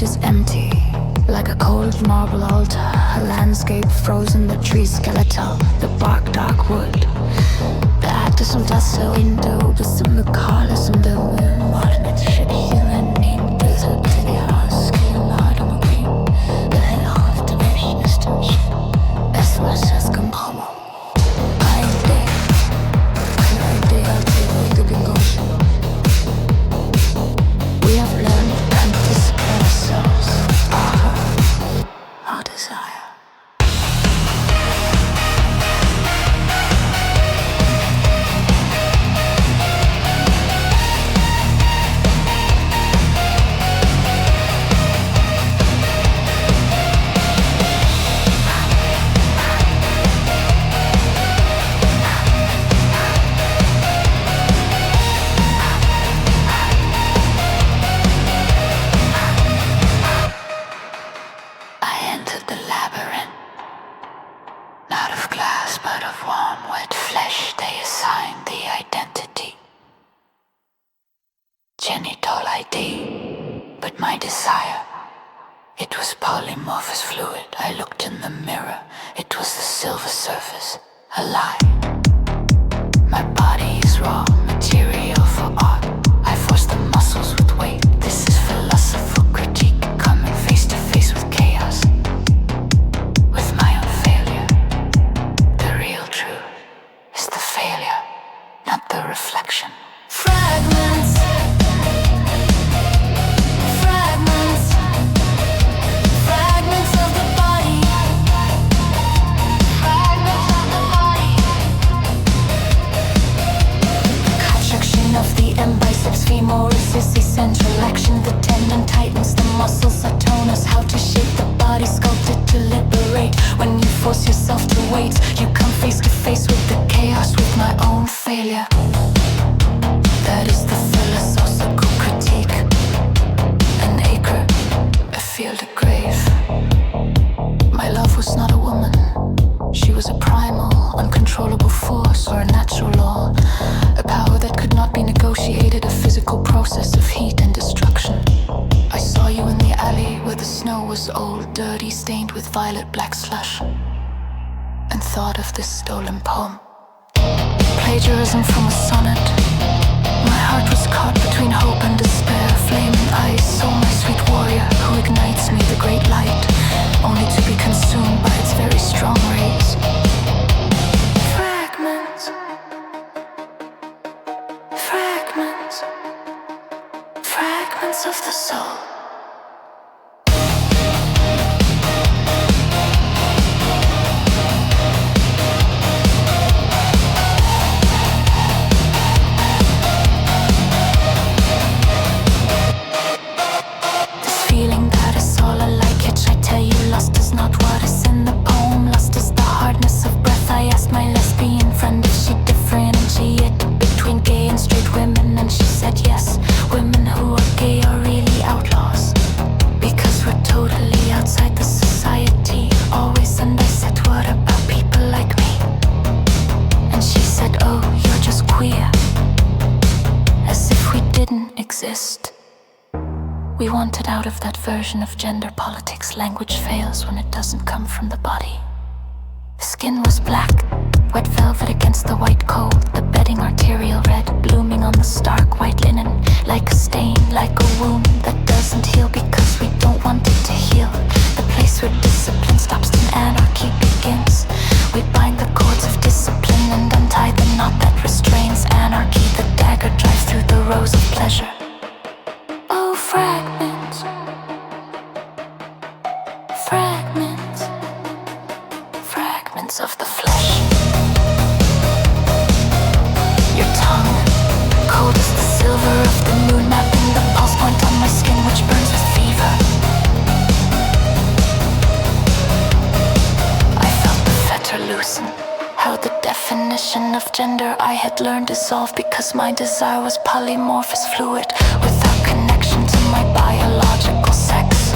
is empty, like a cold marble altar. A landscape frozen, the trees skeletal, the bark dark wood. Det är som tassar inte obestämda kaller som det är molnet skillen inte så till det har skillnad om omkring. Det är allt det värsta bäst vad jag ska komma. We have learned to anticipate ourselves, our desire. Genital ID, but my desire, it was polymorphous fluid. I looked in the mirror, it was the silver surface, a lie. My body is raw material for art. I force the muscles with weight. This is philosophical critique, coming face to face with chaos, with my own failure. The real truth is the failure, not the reflection. Fragments. Of the M biceps femoris is essential action. The tendon tightens, the muscles are tonus. How to shape the body, sculpted to liberate. When you force yourself to wait, you come face to face with the chaos, with my own failure. That is the philosophical critique. An acre, a field, a grave. My love was not a woman. She was a primal, uncontrollable force or a natural law. A power that could not be negotiated, a physical process of heat and destruction. I saw you in the alley where the snow was old, dirty, stained with violet black slush, and thought of this stolen poem. Plagiarism from a sonnet. My heart was caught between hope and despair. Flaming ice, oh my sweet warrior, who ignites me, the great light, only to be consumed by its very strong rays. Fragments. Fragments. Fragments of the soul. We wanted out of that version of gender politics. Language fails when it doesn't come from the body. The skin was black, wet velvet against the white cold. The bedding arterial red, blooming on the stark white linen. Like a stain, like a wound that doesn't heal because we don't want it to heal. The place where discipline stops and anarchy begins. We bind the cords of discipline and untie the knot that restrains anarchy. The dagger drives through the rows of pleasure. Oh, fragments. Fragments. Fragments of the flesh. Your tongue, cold as the silver of the moon, mapping the pulse point on my skin which burns with fever. I felt the fetter loosen, how the definition of gender I had learned dissolve because my desire was polymorphous fluid without connection to my biological sex.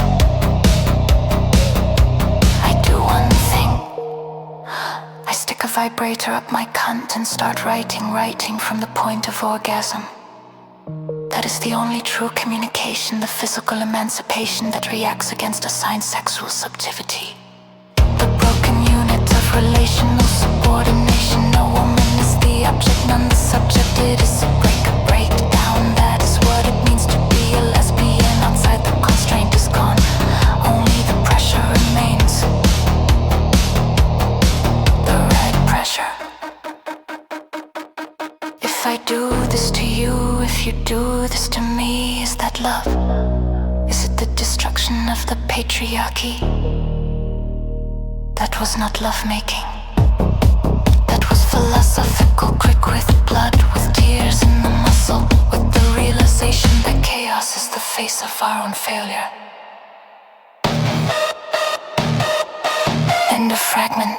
I do one thing. I stick a vibrator up my cunt and start writing from the point of orgasm. That is the only true communication, the physical emancipation that reacts against assigned sexual subjectivity. The broken unit of relational subordination. No woman is the object, none the subject. It is a breakdown. That is what it means to be a lesbian. Outside the constraint is gone, only the pressure remains. The red pressure. If I do this to you, if you do this to me, is that love? Is it the destruction of the patriarchy? That was not lovemaking. That was philosophical, quick with blood, with tears in the muscle, with the realization that chaos is the face of our own failure. End of fragment.